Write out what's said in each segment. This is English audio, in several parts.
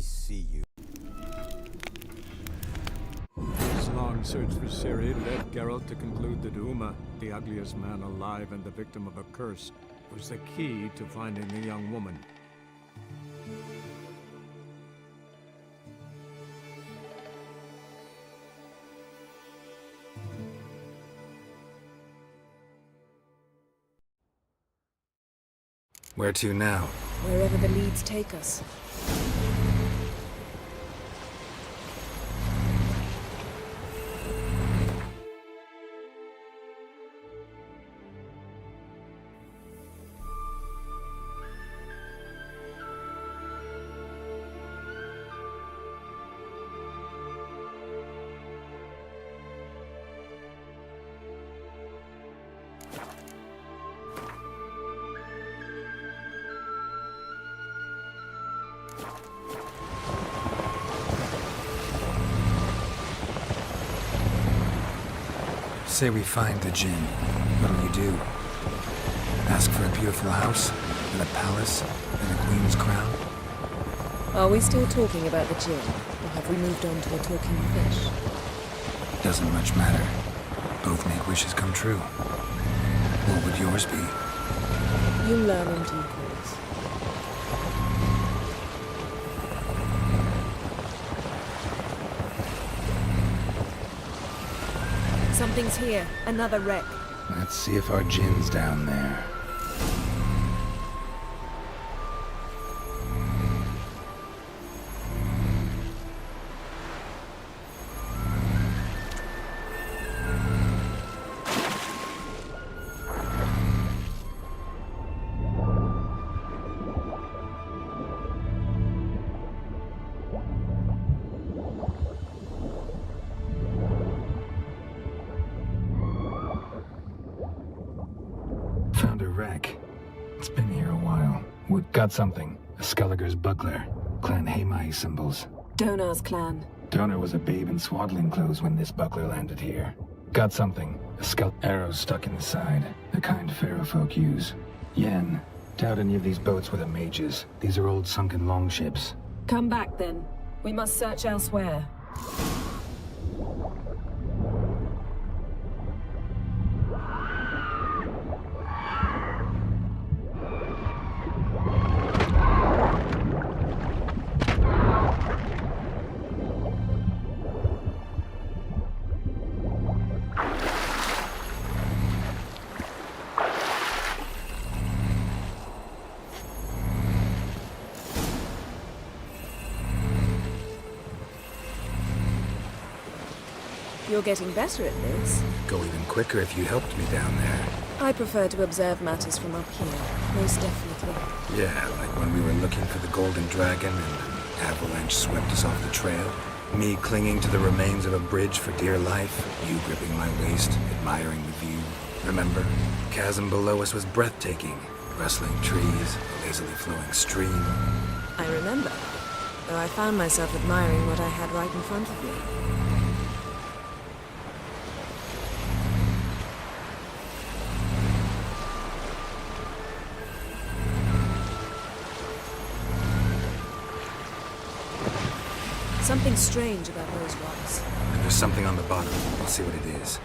see you. This long search for Ciri led Geralt to conclude that Uma, the ugliest man alive and the victim of a curse, was the key to finding the young woman. Where to now? Wherever the leads take us. Say we find the Djinn. What'll you do? Ask for a beautiful house, and a palace, and a queen's crown? Are we still talking about the Djinn, or have we moved on to a talking fish? Doesn't much matter. Both make wishes come true. What would yours be? You learn in due course. Something's here. Another wreck. Let's see if our Djinn's down there. Found a wreck. It's been here a while. Got something. A Skelliger's buckler. Clan Haemai symbols. Donar's clan. Donar was a babe in swaddling clothes when this buckler landed here. Got something. A arrows stuck in the side. The kind pharaoh folk use. Yen. Doubt any of these boats were the mages. These are old sunken longships. Come back then. We must search elsewhere. You're getting better at this. Go even quicker if you helped me down there. I prefer to observe matters from up here, most definitely. Yeah, like when we were looking for the Golden Dragon and an avalanche swept us off the trail. Me clinging to the remains of a bridge for dear life. You gripping my waist, admiring the view. Remember? Chasm below us was breathtaking. Rustling trees, a lazily flowing stream. I remember, though I found myself admiring what I had right in front of me. Something strange about those rocks. And there's something on the bottom. I'll see what it is.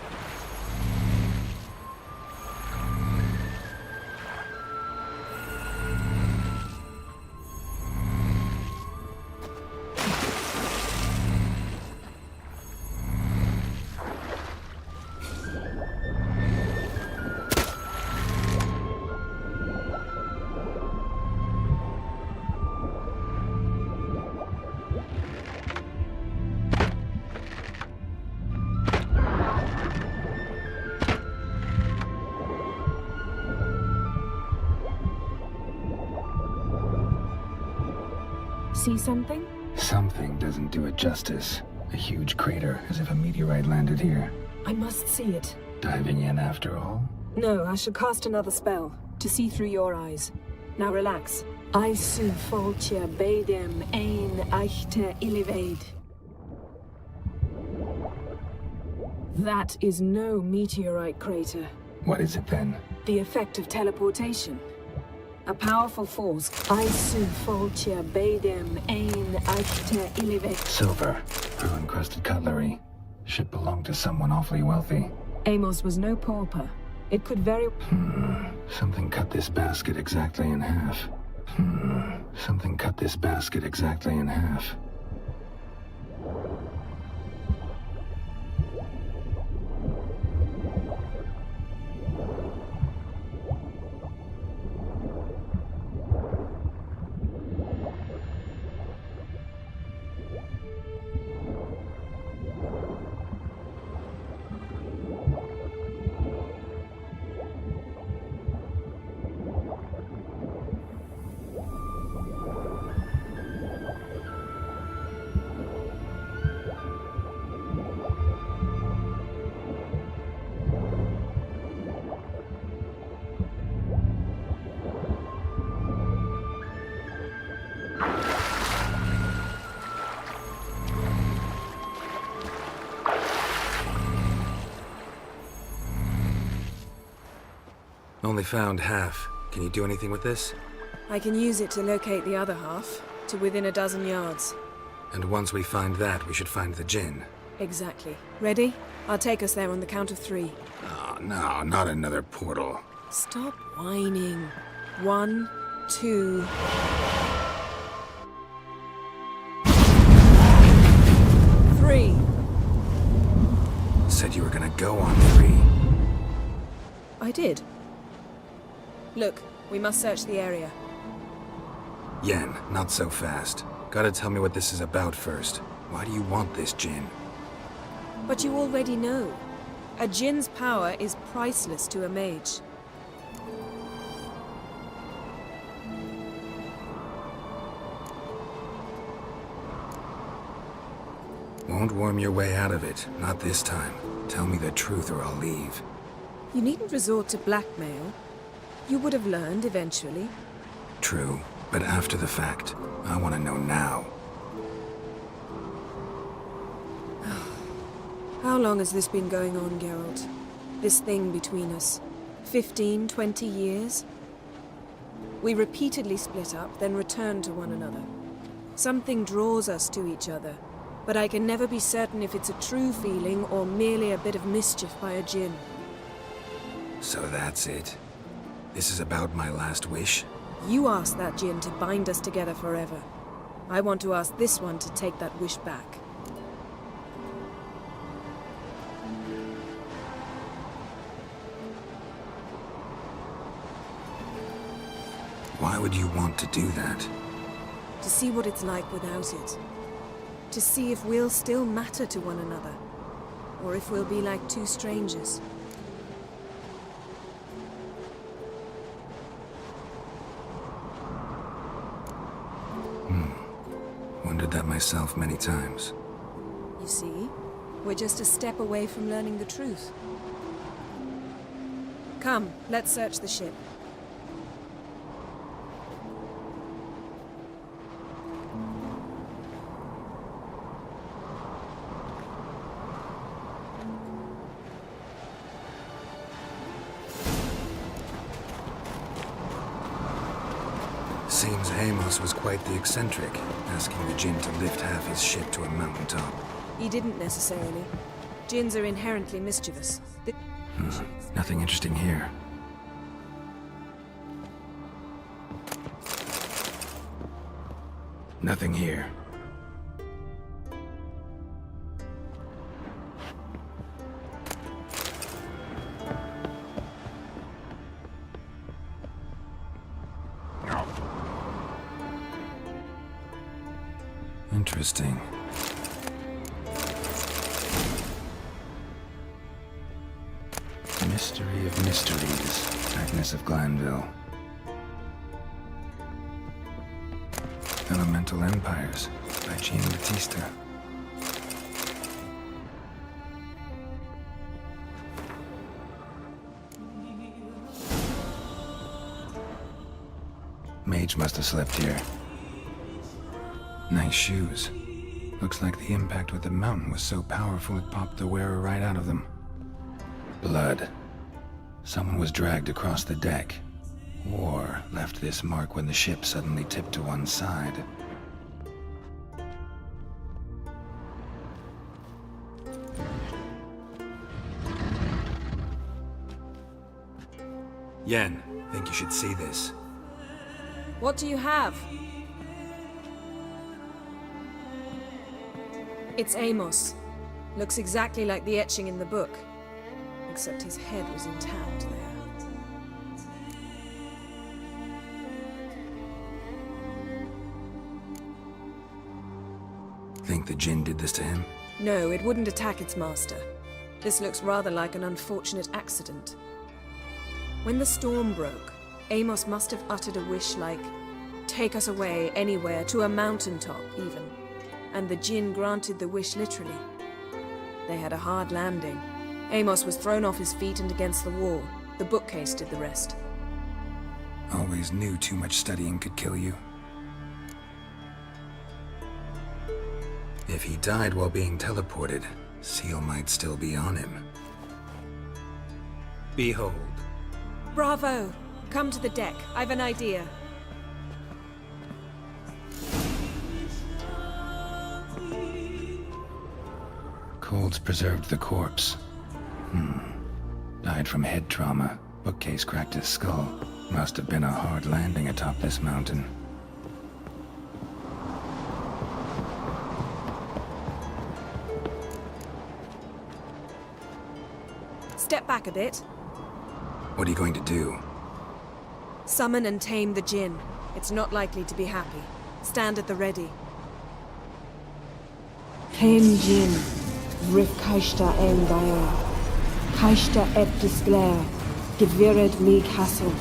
See something? Something doesn't do it justice. A huge crater, as if a meteorite landed here. I must see it. Diving in after all? No, I should cast another spell, to see through your eyes. Now relax. Aisu foltja beidem ein eichte illivaid. That is no meteorite crater. What is it then? The effect of teleportation. A powerful force. Isu foltia bedem ein eichte ilivet. Silver, pearl-encrusted cutlery. Ship belonged to someone awfully wealthy. Amos was no pauper. It could very... Something cut this basket exactly in half. Something cut this basket exactly in half. Only found half. Can you do anything with this? I can use it to locate the other half, to within a dozen yards. And once we find that, we should find the Jinn. Exactly. Ready? I'll take us there on the count of 3. Oh, no, not another portal. Stop whining. 1, 2... Three. Said you were gonna go on 3. I did. Look, we must search the area. Yen, not so fast. Gotta tell me what this is about first. Why do you want this Jinn? But you already know. A Jinn's power is priceless to a mage. Won't worm your way out of it. Not this time. Tell me the truth or I'll leave. You needn't resort to blackmail. You would have learned eventually. True, but after the fact. I want to know now. How long has this been going on, Geralt? This thing between us? 15, 20 years? We repeatedly split up, then returned to one another. Something draws us to each other, but I can never be certain if it's a true feeling or merely a bit of mischief by a Jinn. So that's it. This is about my last wish? You asked that Jinn to bind us together forever. I want to ask this one to take that wish back. Why would you want to do that? To see what it's like without it. To see if we'll still matter to one another. Or if we'll be like two strangers. Wondered that myself many times. You see, we're just a step away from learning the truth. Come, let's search the ship. Seems Amos was quite the eccentric, asking the Jinn to lift half his ship to a mountaintop. He didn't necessarily. Jinns are inherently mischievous. Nothing interesting here. Nothing here. Interesting. Mystery of Mysteries, Agnes of Glanville. Elemental Empires, by Jean Batista. Mage must have slept here. Nice shoes. Looks like the impact with the mountain was so powerful it popped the wearer right out of them. Blood. Someone was dragged across the deck. War left this mark when the ship suddenly tipped to one side. Yen, think you should see this. What do you have? It's Amos. Looks exactly like the etching in the book. Except his head was intact there. Think the Jinn did this to him? No, it wouldn't attack its master. This looks rather like an unfortunate accident. When the storm broke, Amos must have uttered a wish like, "Take us away, anywhere, to a mountaintop, even." And the Jinn granted the wish literally. They had a hard landing. Amos was thrown off his feet and against the wall. The bookcase did the rest. Always knew too much studying could kill you. If he died while being teleported, Seal might still be on him. Behold. Bravo! Come to the deck. I've an idea. Cold's preserved the corpse. Died from head trauma. Bookcase cracked his skull. Must have been a hard landing atop this mountain. Step back a bit. What are you going to do? Summon and tame the Jinn. It's not likely to be happy. Stand at the ready. Tame Jinn, Rif Kaishta Engaya, Kaishta et Disglair, Gevired me Castle.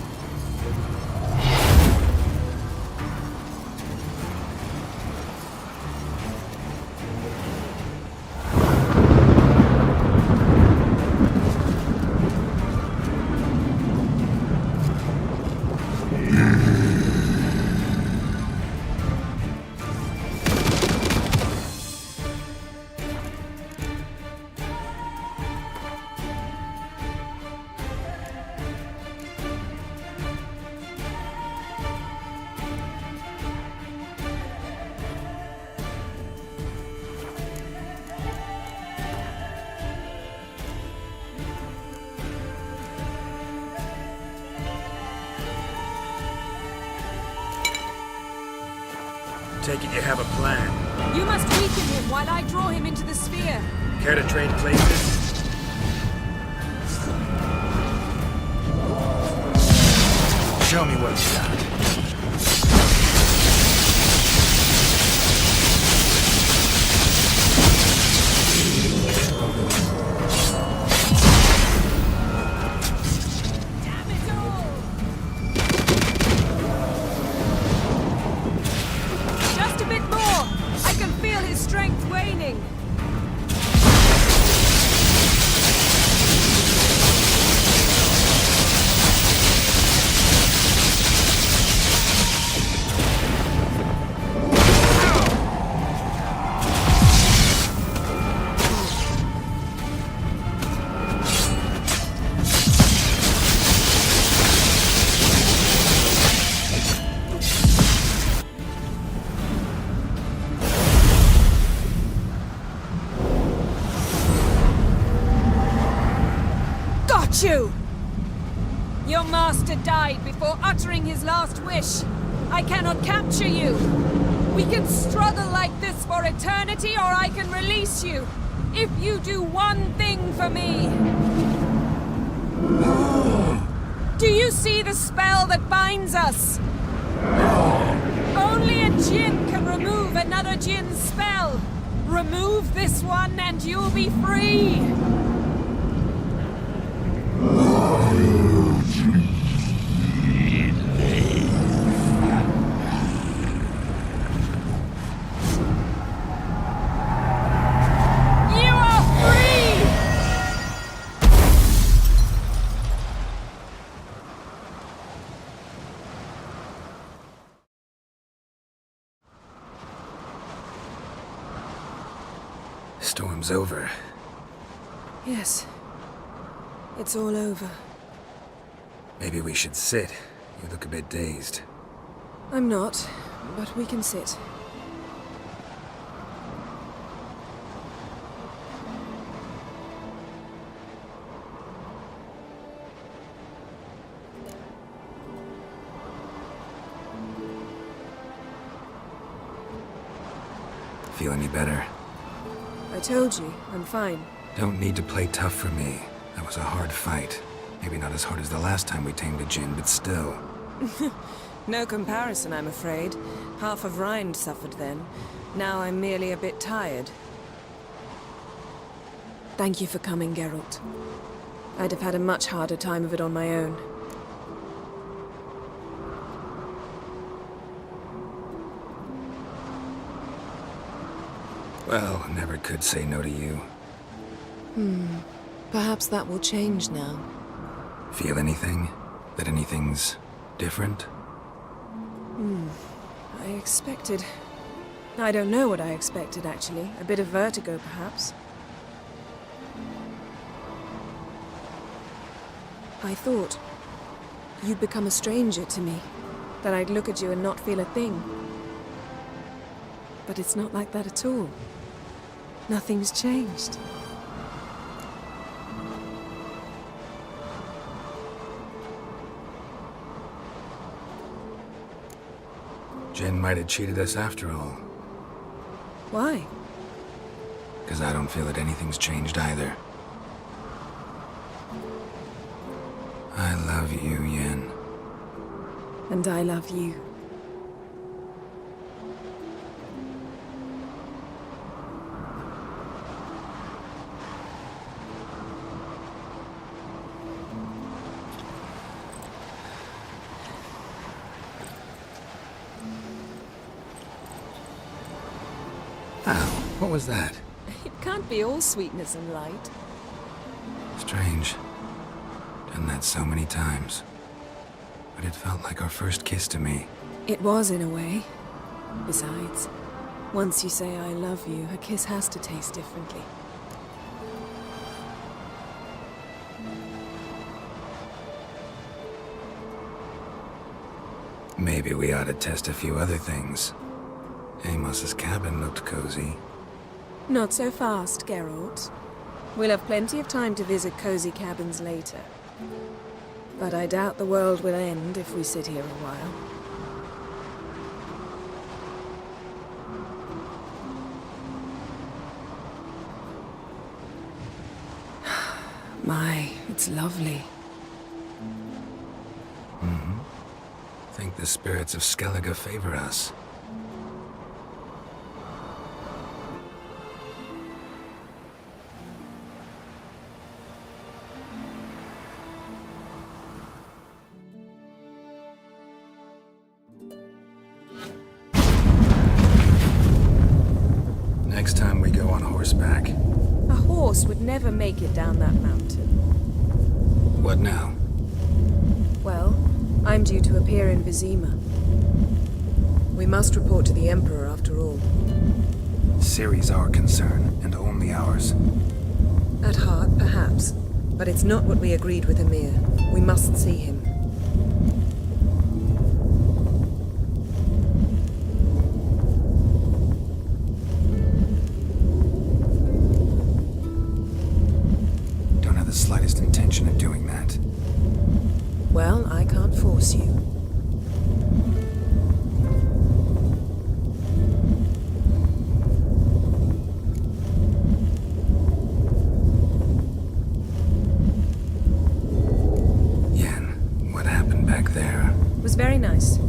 Take it you have a plan. You must weaken him while I draw him into the sphere. Care to trade places? Show me what you got. Strength waning. You! Your master died before uttering his last wish. I cannot capture you. We can struggle like this for eternity, or I can release you. If you do one thing for me. Do you see the spell that binds us? Only a Jinn can remove another Jinn's spell. Remove this one and you'll be free. Storm's over. Yes. It's all over. Maybe we should sit. You look a bit dazed. I'm not, but we can sit. Feel any better? I told you, I'm fine. Don't need to play tough for me. That was a hard fight. Maybe not as hard as the last time we tamed a djinn, but still. No comparison, I'm afraid. Half of Rind suffered then. Now I'm merely a bit tired. Thank you for coming, Geralt. I'd have had a much harder time of it on my own. Well, I never could say no to you. Perhaps that will change now. Feel anything? That anything's different? I expected... I don't know what I expected, actually. A bit of vertigo, perhaps. I thought you'd become a stranger to me. That I'd look at you and not feel a thing. But it's not like that at all. Nothing's changed. Jinn might have cheated us after all. Why? Because I don't feel that anything's changed either. I love you, Yen. And I love you. Ow, what was that? It can't be all sweetness and light. Strange. Done that so many times. But it felt like our first kiss to me. It was, in a way. Besides, once you say I love you, a kiss has to taste differently. Maybe we ought to test a few other things. Amos's cabin looked cozy. Not so fast, Geralt. We'll have plenty of time to visit cozy cabins later. But I doubt the world will end if we sit here a while. My, it's lovely. Think the spirits of Skellige favor us. Next time we go on horseback. A horse would never make it down that mountain. What now? Well, I'm due to appear in Vizima. We must report to the Emperor after all. Ciri's our concern, and only ours. At heart, perhaps. But it's not what we agreed with Emir. We must see him. Don't have the slightest intention of doing that. Well, I can't force you. Yen, what happened back there? It was very nice.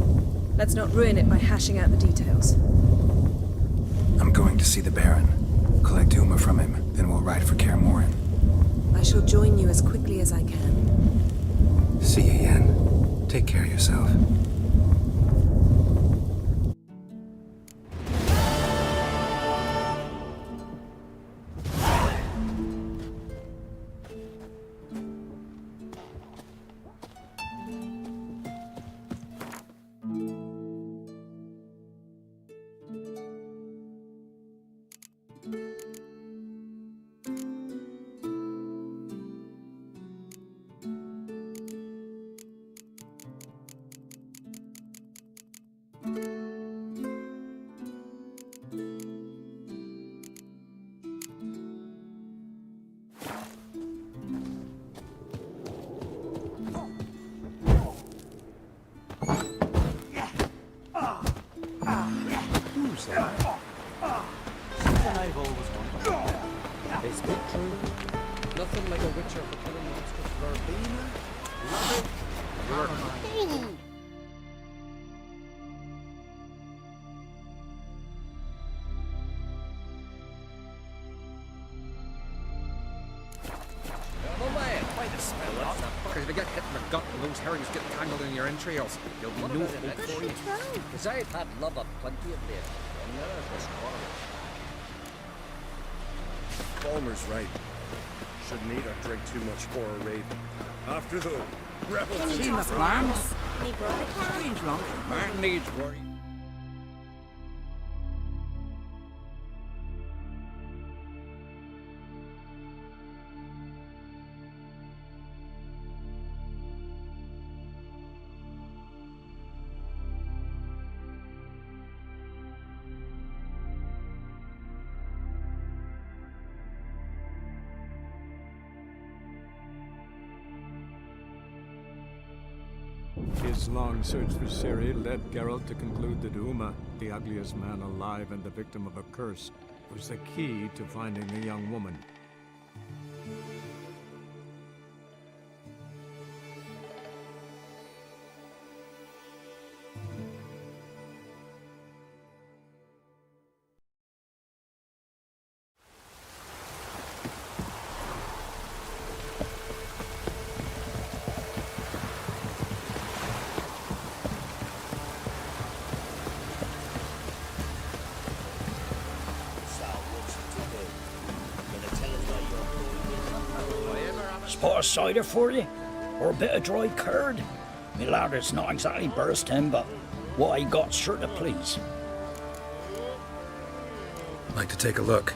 Let's not ruin it by hashing out the details. I'm going to see the Baron. Collect Uma from him, then we'll ride for Kaer Morhen. I shall join you as quickly as I can. See you, Yen. Take care of yourself. Who's that? Something I've always wondered. Is it true? Nothing like a witcher for killing monsters. Verbena? Love it. Because if you get hit in the gut and those herrings get tangled in your entrails, you'll be no hope for you. Because I've had love of plenty of them. And there's this corner. Balmer's right. Shouldn't eat or drink too much for a raid. After the rebels. Seen the plans? Any brother can? Strange drunk. Man needs worry. His long search for Ciri led Geralt to conclude that Uma, the ugliest man alive and the victim of a curse, was the key to finding the young woman. Pot of cider for you? Or a bit of dry curd? Me lad, it's not exactly bursting, but what I got's sure to please. Like to take a look.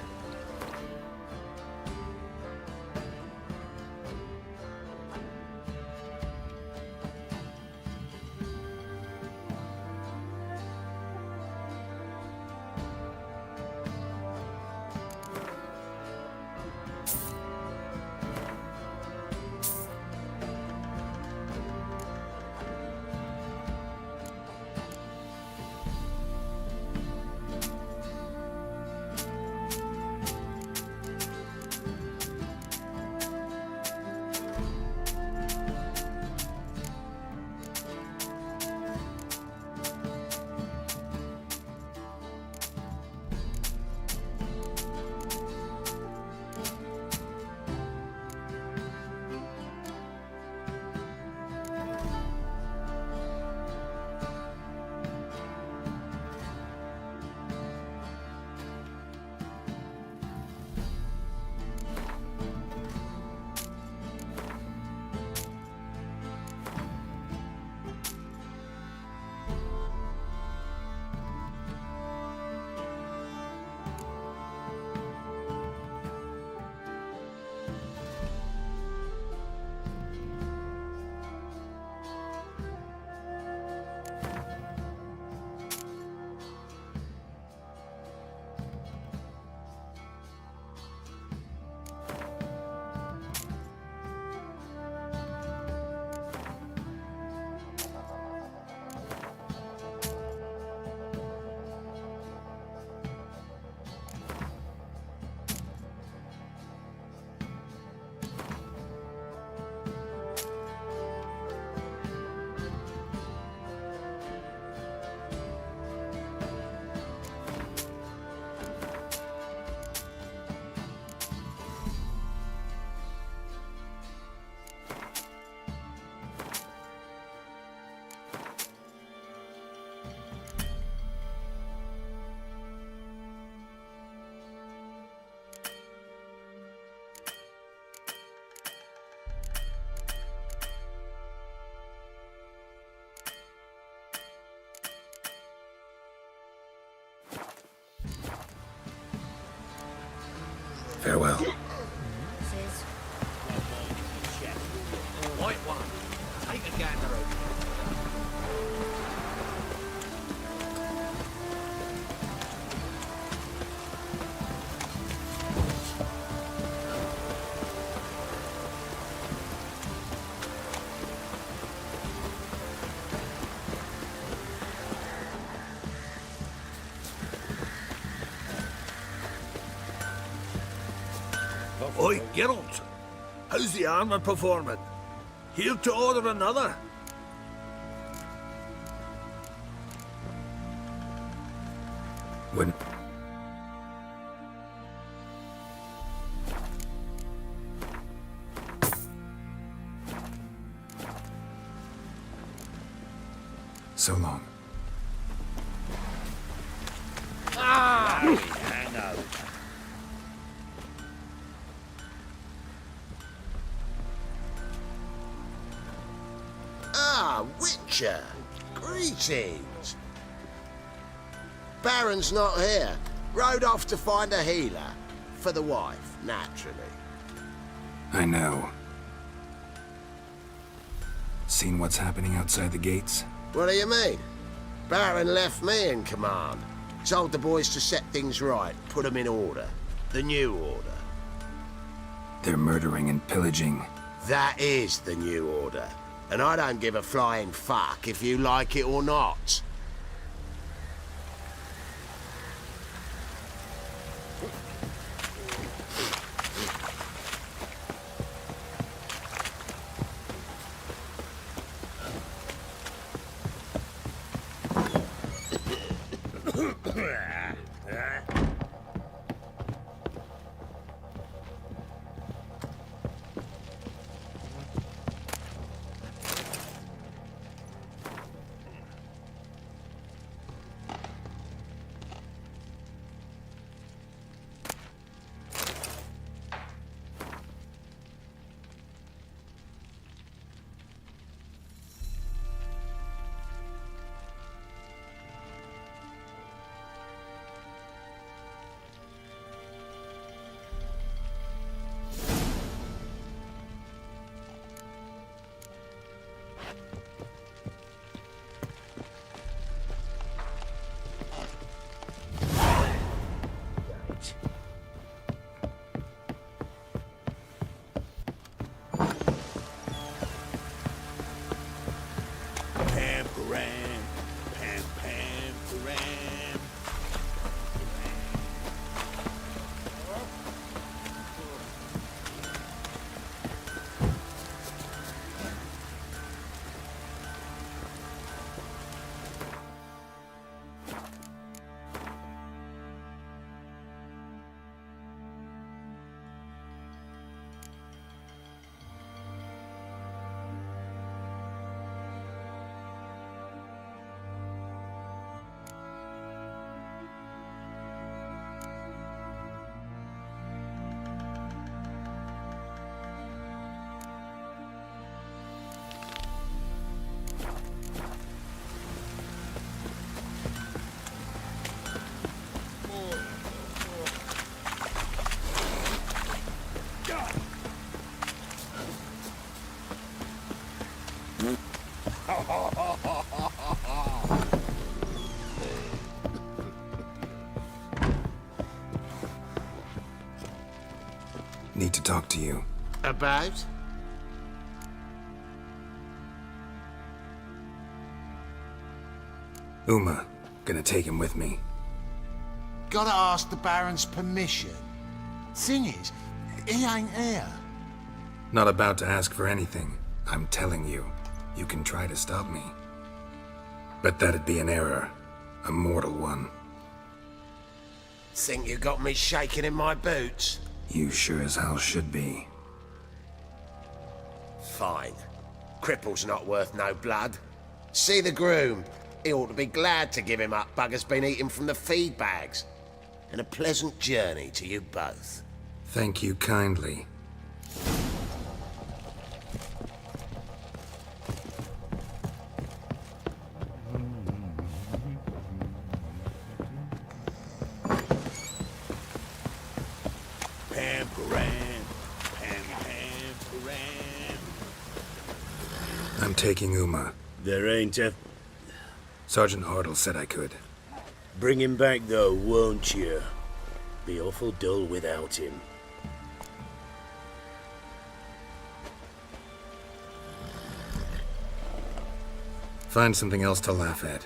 Oi, Geralt. How's the armor performing? Here to order another? When... So long. Hang out. Ah, Witcher! Greetings! Baron's not here. Rode off to find a healer. For the wife, naturally. I know. Seen what's happening outside the gates? What do you mean? Baron left me in command. Told the boys to set things right, put them in order. The new order. They're murdering and pillaging. That is the new order. And I don't give a flying fuck if you like it or not. Need to talk to you. About? Uma. Gonna take him with me. Gotta ask the Baron's permission. Thing is, he ain't here. Not about to ask for anything. I'm telling you. You can try to stop me. But that'd be an error. A mortal one. Think you got me shaking in my boots? You sure as hell should be. Fine. Cripple's not worth no blood. See the groom. He ought to be glad to give him up. Bugger's been eating from the feed bags. And a pleasant journey to you both. Thank you kindly. I'm taking Uma. There ain't a... Sergeant Hartle said I could. Bring him back, though, won't you? Be awful dull without him. Find something else to laugh at.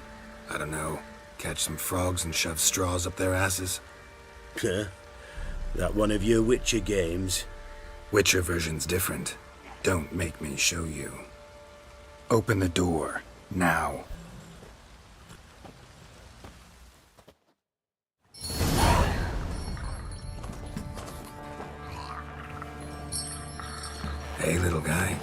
I don't know. Catch some frogs and shove straws up their asses. Huh? That one of your Witcher games? Witcher version's different. Don't make me show you. Open the door, now. Hey, little guy.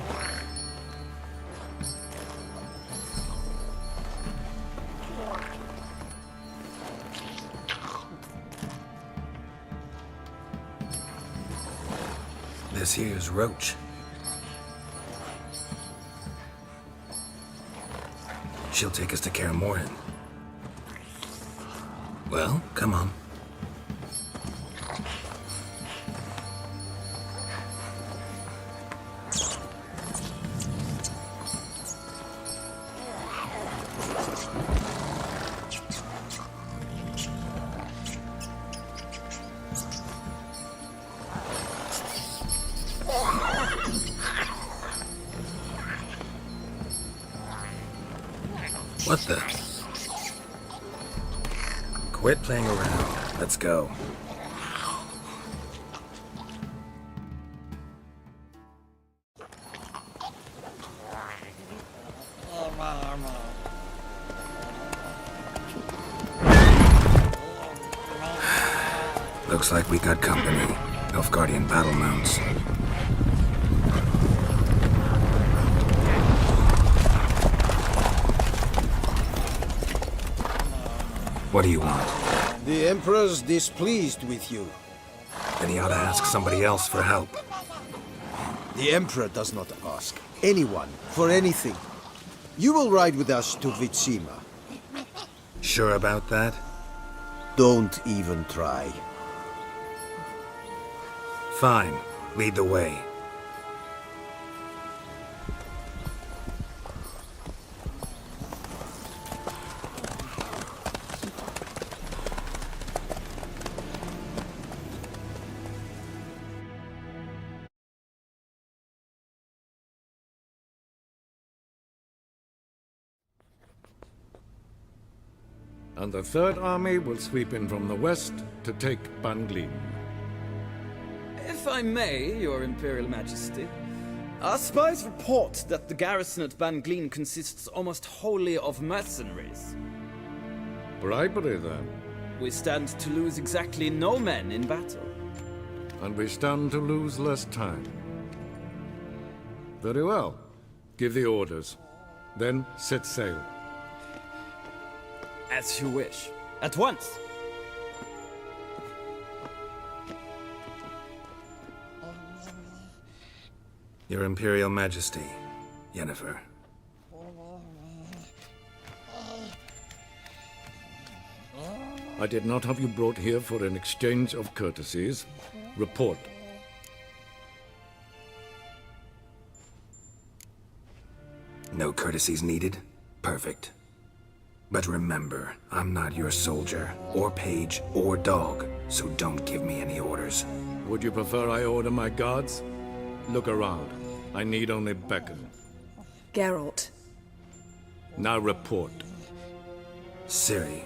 This here's Roach. She'll take us to Kaer Morhen. Well, come on. What the? Quit playing around. Let's go. Looks like we got company. Nilfgaardian battle mounts. What do you want? The Emperor's displeased with you. Then he ought to ask somebody else for help. The Emperor does not ask anyone for anything. You will ride with us to Vitsima. Sure about that? Don't even try. Fine. Lead the way. And the Third Army will sweep in from the west to take Banglin. If I may, Your Imperial Majesty, our spies report that the garrison at Banglin consists almost wholly of mercenaries. Bribery, then. We stand to lose exactly no men in battle. And we stand to lose less time. Very well. Give the orders. Then set sail. As you wish. At once! Your Imperial Majesty, Yennefer. I did not have you brought here for an exchange of courtesies. Report. No courtesies needed? Perfect. But remember, I'm not your soldier, or page, or dog, so don't give me any orders. Would you prefer I order my guards? Look around. I need only beckon. Geralt. Now report. Ciri.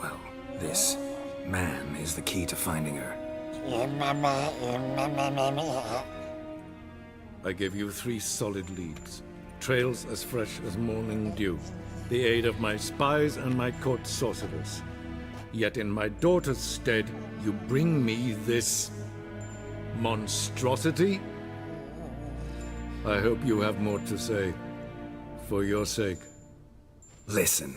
Well, this man is the key to finding her. I give you 3 solid leads. Trails as fresh as morning dew. The aid of my spies and my court sorcerers. Yet in my daughter's stead, you bring me this monstrosity? I hope you have more to say. For your sake. Listen,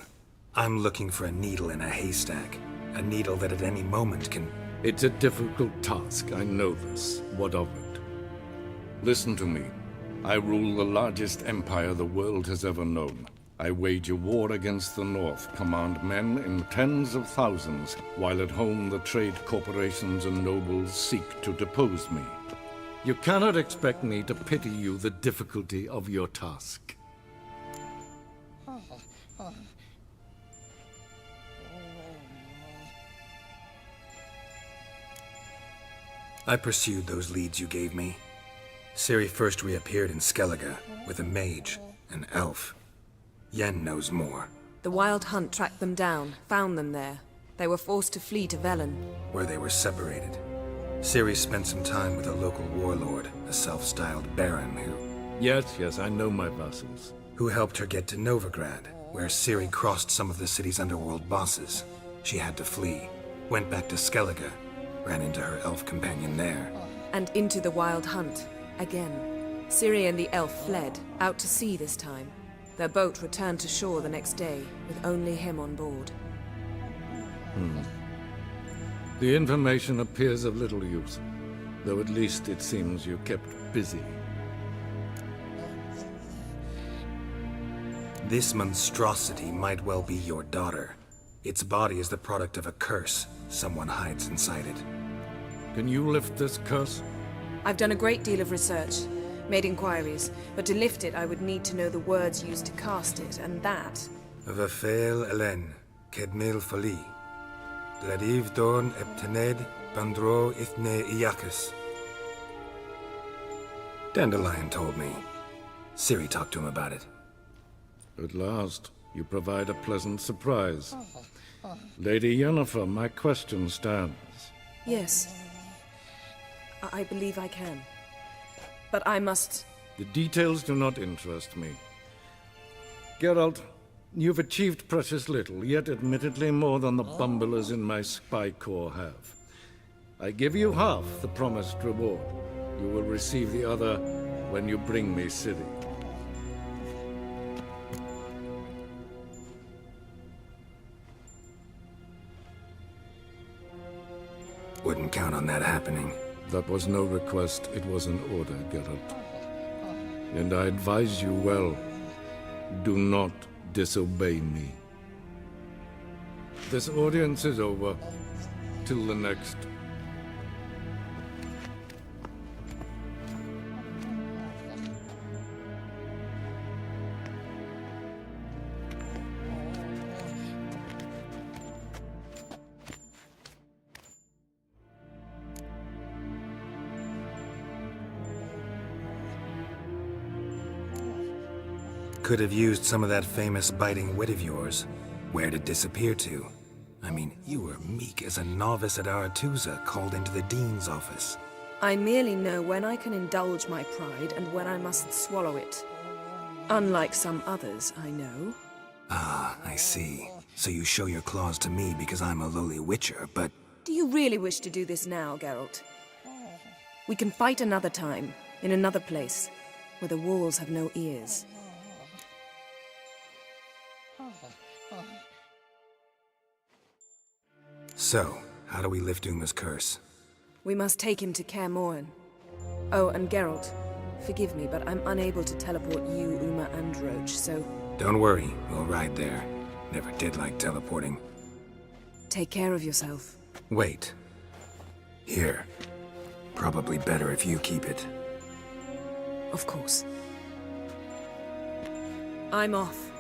I'm looking for a needle in a haystack. A needle that at any moment can... It's a difficult task, I know this. What of it? Listen to me. I rule the largest empire the world has ever known. I wage a war against the North, command men in tens of thousands, while at home the trade corporations and nobles seek to depose me. You cannot expect me to pity you the difficulty of your task. I pursued those leads you gave me. Ciri first reappeared in Skellige with a mage, an elf. Yen knows more. The Wild Hunt tracked them down, found them there. They were forced to flee to Velen. Where they were separated. Ciri spent some time with a local warlord, a self-styled baron Yes, I know my vassals. who helped her get to Novigrad, where Ciri crossed some of the city's underworld bosses. She had to flee, went back to Skellige, ran into her elf companion there. And into the Wild Hunt, again. Ciri and the elf fled, out to sea this time. Their boat returned to shore the next day, with only him on board. The information appears of little use, though at least it seems you kept busy. This monstrosity might well be your daughter. Its body is the product of a curse someone hides inside it. Can you lift this curse? I've done a great deal of research, made inquiries, but to lift it I would need to know the words used to cast it, and that... Vafel Elen, Kedmil Fali. Gladiv Dorn Eptened, Bandro Ithne Iacus. Dandelion told me. Ciri talked to him about it. At last, you provide a pleasant surprise. Lady Yennefer, my question stands. Yes. I believe I can. But I must... The details do not interest me. Geralt, you've achieved precious little, yet admittedly more than the bumblers in my spy corps have. I give you half the promised reward. You will receive the other when you bring me Ciri. Wouldn't count on that happening. That was no request, it was an order, Geralt. And I advise you well, do not disobey me. This audience is over. Till the next. Could have used some of that famous biting wit of yours. Where'd it disappear to? I mean, you were meek as a novice at Aretusa called into the Dean's office. I merely know when I can indulge my pride and when I must swallow it. Unlike some others, I know. Ah, I see. So you show your claws to me because I'm a lowly witcher, but... Do you really wish to do this now, Geralt? We can fight another time, in another place, where the walls have no ears. So, how do we lift Uma's curse? We must take him to Kaer Morhen. Oh, and Geralt, forgive me, but I'm unable to teleport you, Uma, and Roach, so... Don't worry, we'll ride there. Never did like teleporting. Take care of yourself. Wait. Here. Probably better if you keep it. Of course. I'm off.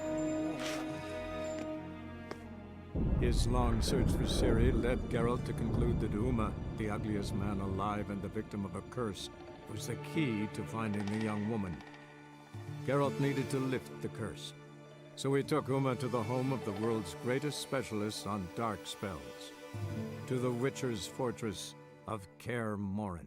His long search for Ciri led Geralt to conclude that Uma, the ugliest man alive and the victim of a curse, was the key to finding the young woman. Geralt needed to lift the curse, so he took Uma to the home of the world's greatest specialists on dark spells, to the Witcher's fortress of Kaer Morhen.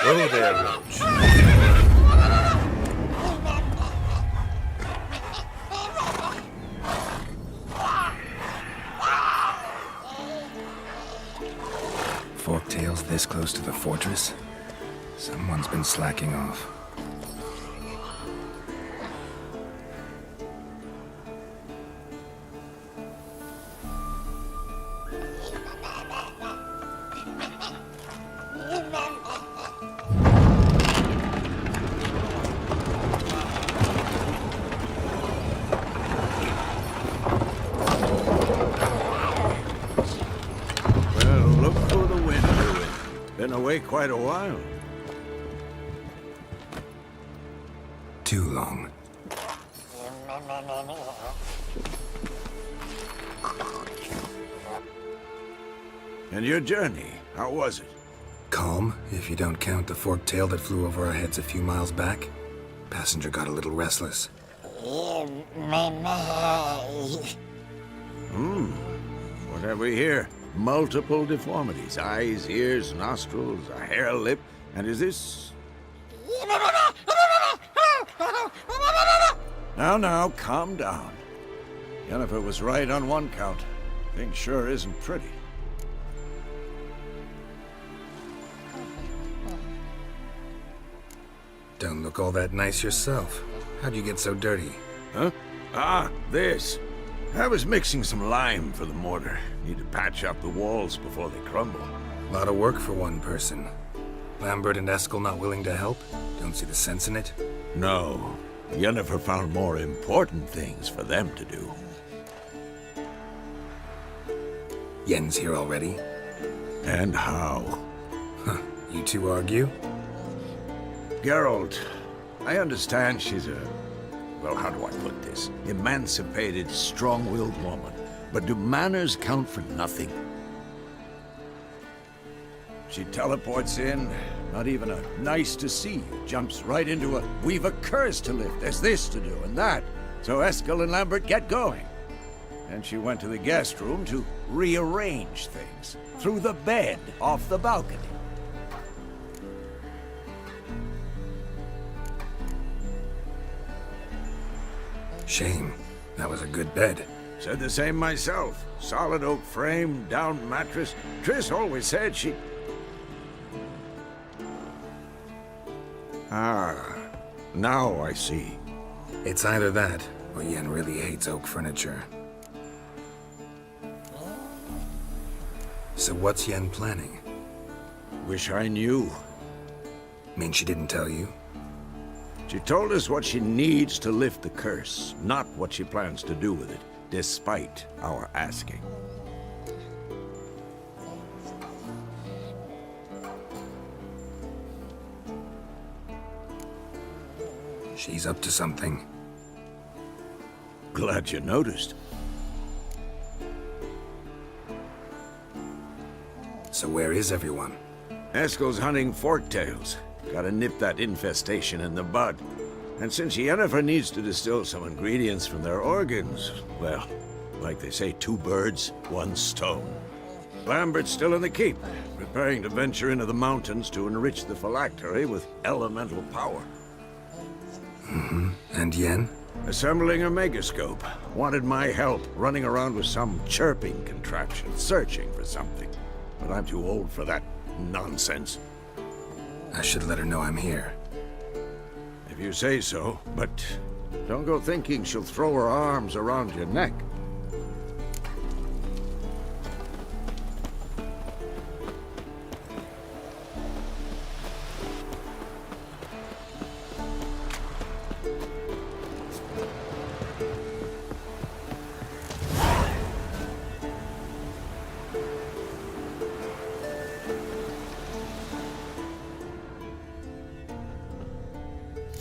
Whoa there, Roach. Forktails this close to the fortress? Someone's been slacking off. Been away quite a while. Too long. And your journey, how was it? Calm, if you don't count the forked tail that flew over our heads a few miles back. Passenger got a little restless. What have we here? Multiple deformities. Eyes, ears, nostrils, a hair lip. And is this... Now, calm down. Yennefer was right on one count. Thing sure isn't pretty. Don't look all that nice yourself. How'd you get so dirty? Huh? Ah, this. I was mixing some lime for the mortar. Need to patch up the walls before they crumble. A lot of work for one person. Lambert and Eskel not willing to help? Don't see the sense in it? No. Yennefer found more important things for them to do. Yen's here already? And how? Huh. You two argue? Geralt, I understand she's a... well, how do I put this? Emancipated, strong-willed woman. But do manners count for nothing? She teleports in, not even a nice to see you, jumps right into a we've a curse to lift, there's this to do and that. So Eskel and Lambert get going. And she went to the guest room to rearrange things. Through the bed, off the balcony. Shame. That was a good bed. Said the same myself. Solid oak frame, down mattress. Triss always said she... Ah, now I see. It's either that, or Yen really hates oak furniture. So what's Yen planning? Wish I knew. Mean she didn't tell you? She told us what she needs to lift the curse, not what she plans to do with it, despite our asking. She's up to something. Glad you noticed. So where is everyone? Eskel's hunting forktails. Gotta nip that infestation in the bud. And since Yennefer needs to distill some ingredients from their organs, well, like they say, 2 birds, 1 stone. Lambert's still in the keep, preparing to venture into the mountains to enrich the phylactery with elemental power. Mm-hmm. And Yen? Assembling a megascope. Wanted my help, running around with some chirping contraption, searching for something. But I'm too old for that nonsense. I should let her know I'm here. If you say so, but don't go thinking she'll throw her arms around your neck.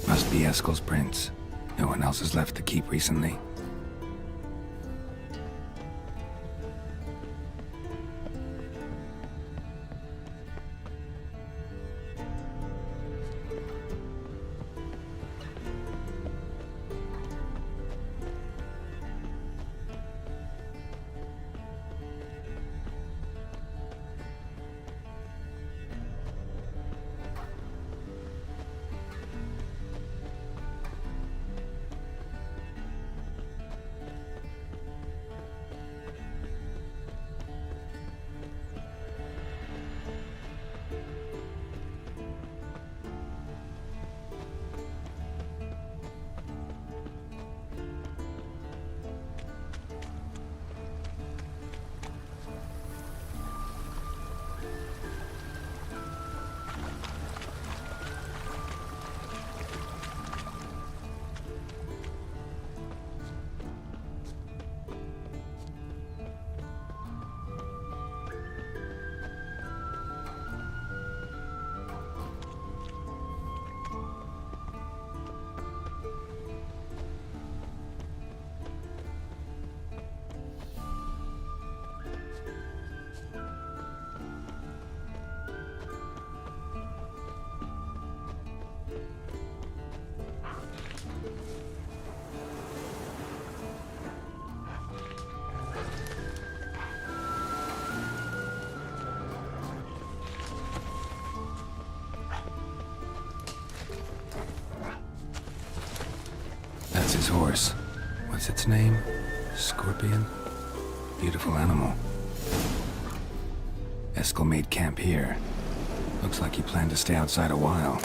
Must be Eskel's prints. No one else has left the keep recently. his horse. What's its name? Scorpion? Beautiful animal. Eskel made camp here. Looks like he planned to stay outside a while.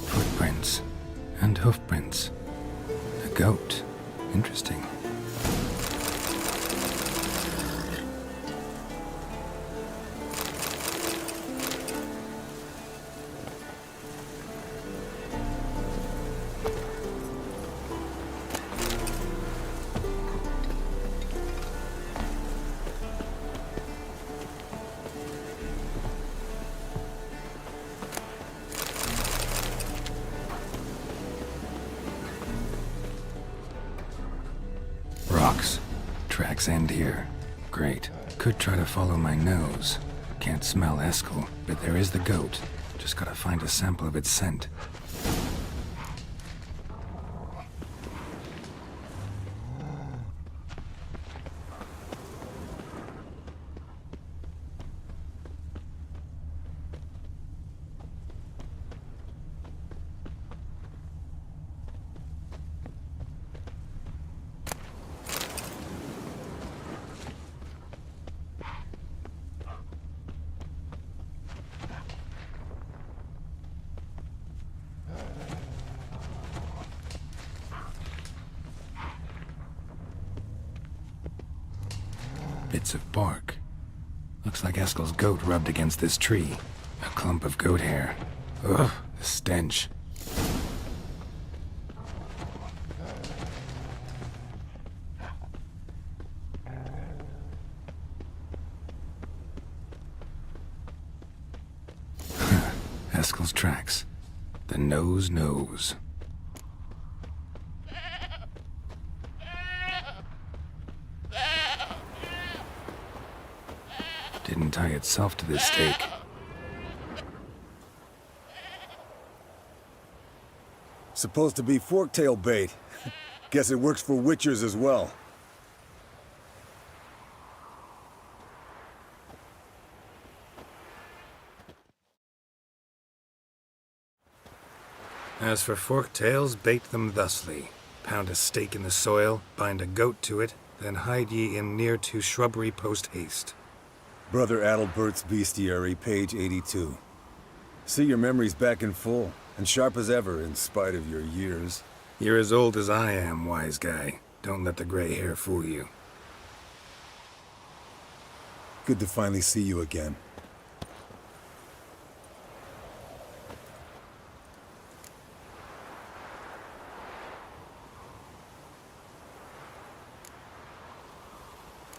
Footprints and hoofprints. A goat. Interesting. Rocks. Tracks end here. Great. Could try to follow my nose. Can't smell Eskel, but there is the goat. Just gotta find a sample of its scent. Bits of bark. Looks like Eskel's goat rubbed against this tree. A clump of goat hair. Ugh, the stench. Eskel's tracks. The nose knows. Didn't tie itself to this stake. Supposed to be forktail bait. Guess it works for witchers as well. As for forktails, bait them thusly. Pound a stake in the soil, bind a goat to it, then hide ye in near to shrubbery post haste. Brother Adalbert's Bestiary, page 82. See your memories back in full, and sharp as ever in spite of your years. You're as old as I am, wise guy. Don't let the gray hair fool you. Good to finally see you again.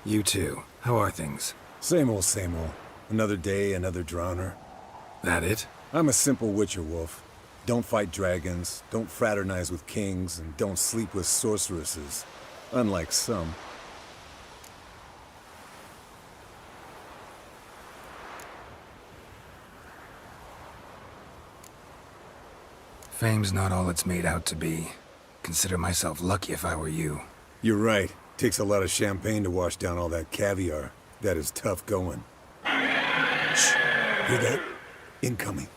You too. How are things? Same old, same old. Another day, another drowner. That it? I'm a simple witcher wolf. Don't fight dragons, don't fraternize with kings, and don't sleep with sorceresses. Unlike some. Fame's not all it's made out to be. Consider myself lucky if I were you. You're right. Takes a lot of champagne to wash down all that caviar. That is tough going. Shh! Hear that? Incoming.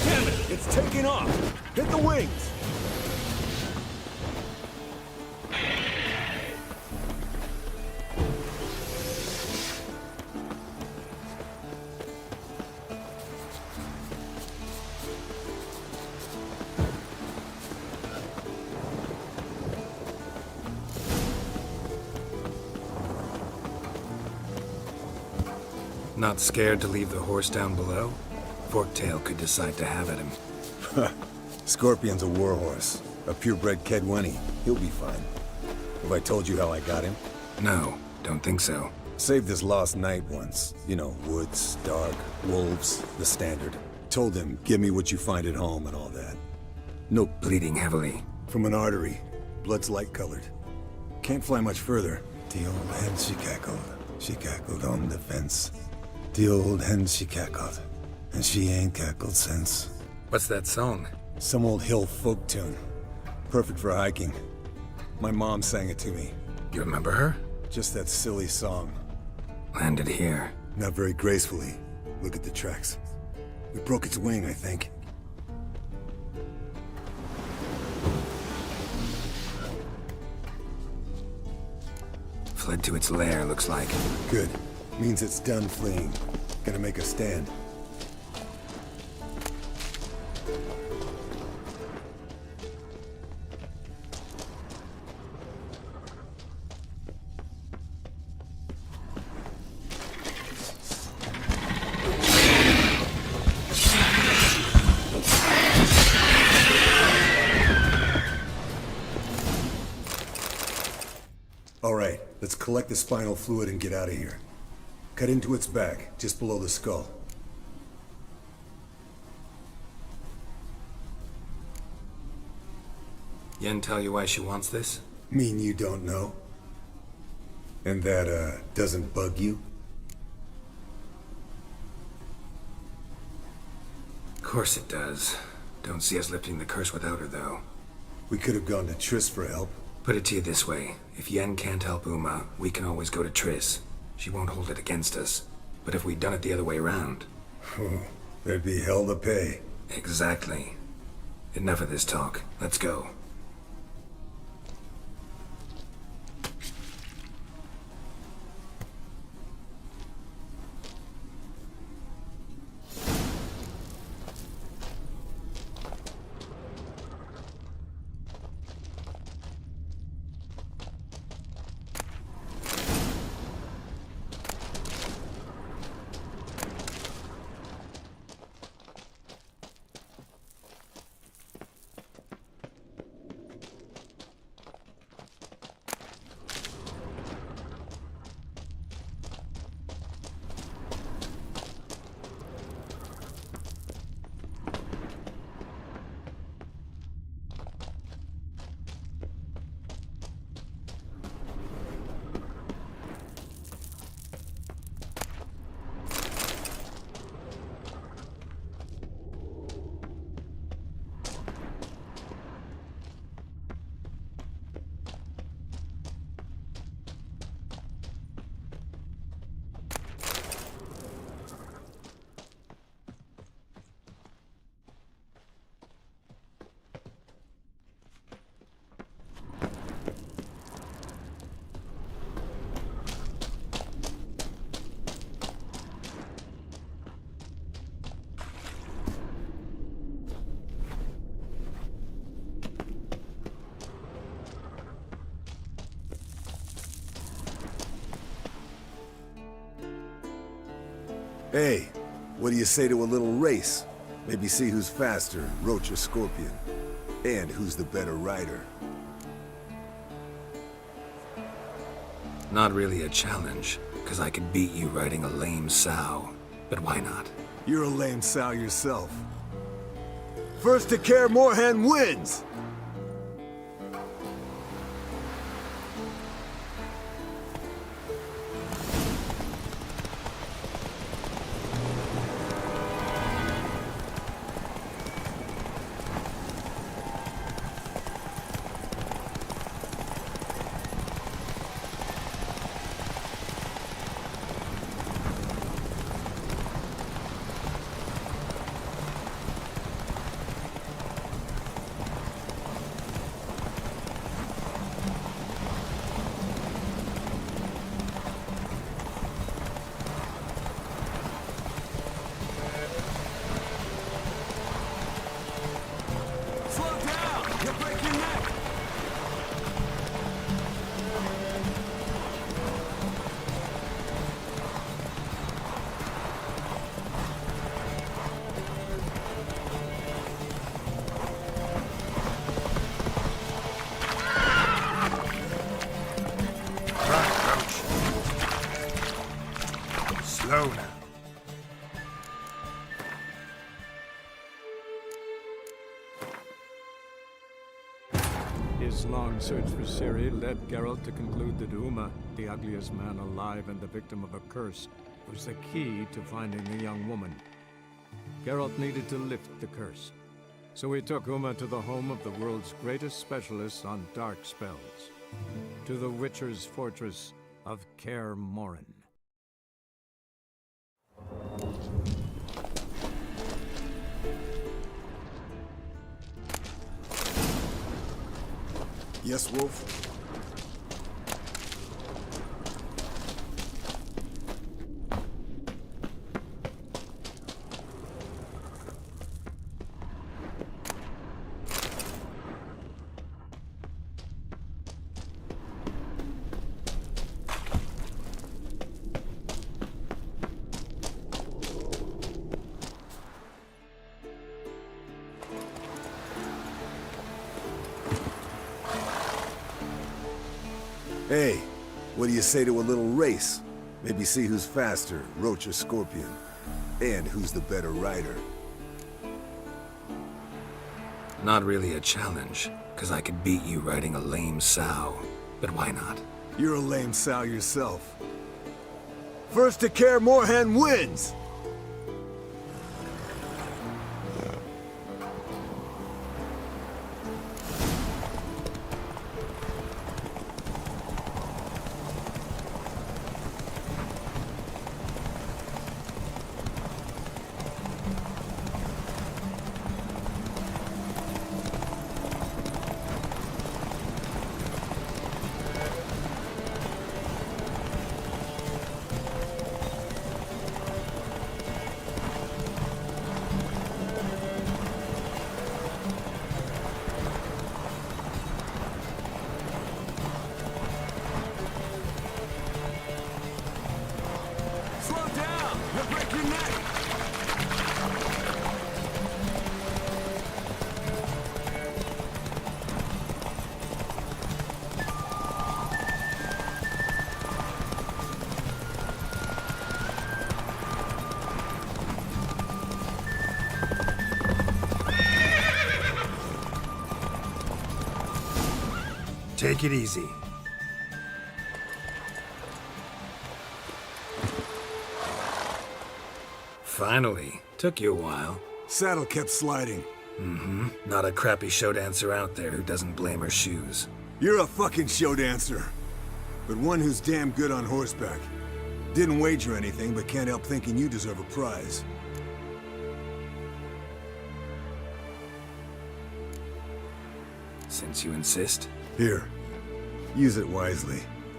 Damn it! It's taking off! Hit the wings! Not scared to leave the horse down below? Forktail could decide to have at him. Scorpion's a warhorse. A purebred Kedwenny. He'll be fine. Have I told you how I got him? No, don't think so. Saved his lost knight once. You know, woods, dark, wolves, the standard. Told him, give me what you find at home and all that. No Bleeding heavily. from an artery. Blood's light-colored. Can't fly much further. The old hen she cackled. She cackled on the fence. The old hen she cackled. And she ain't cackled since. What's that song? Some old hill folk tune. Perfect for hiking. My mom sang it to me. You remember her? Just that silly song. Landed here. Not very gracefully. Look at the tracks. We broke its wing, I think. Fled to its lair, looks like. Good. Means it's done fleeing. Gonna make a stand. All right, let's collect the spinal fluid and get out of here. Cut into its back, just below the skull. Yen tell you why she wants this? Mean you don't know? And that, doesn't bug you? Of course it does. Don't see us lifting the curse without her, though. We could have gone to Triss for help. Put it to you this way. If Yen can't help Uma, we can always go to Triss. She won't hold it against us. But if we'd done it the other way around... There'd be hell to pay. Exactly. Enough of this talk. Let's go. Hey, what do you say to a little race? Maybe see who's faster, Roach or Scorpion. And who's the better rider. Not really a challenge, because I could beat you riding a lame sow. But why not? You're a lame sow yourself. First to Kaer Morhen wins! His long search for Ciri led Geralt to conclude that Uma, the ugliest man alive and the victim of a curse, was the key to finding the young woman. Geralt needed to lift the curse, so he took Uma to the home of the world's greatest specialists on dark spells, to the Witcher's fortress of Kaer Morhen. Yes, Wolf? Hey, what do you say to a little race? Maybe see who's faster, Roach or Scorpion. And who's the better rider. Not really a challenge, because I could beat you riding a lame sow. But why not? You're a lame sow yourself. First to Kaer Morhen wins! Take it easy. Finally. Took you a while. Saddle kept sliding. Mm-hmm. Not a crappy show dancer out there who doesn't blame her shoes. You're a fucking show dancer. But one who's damn good on horseback. Didn't wager anything, but can't help thinking you deserve a prize. Since you insist. Here. Use it wisely.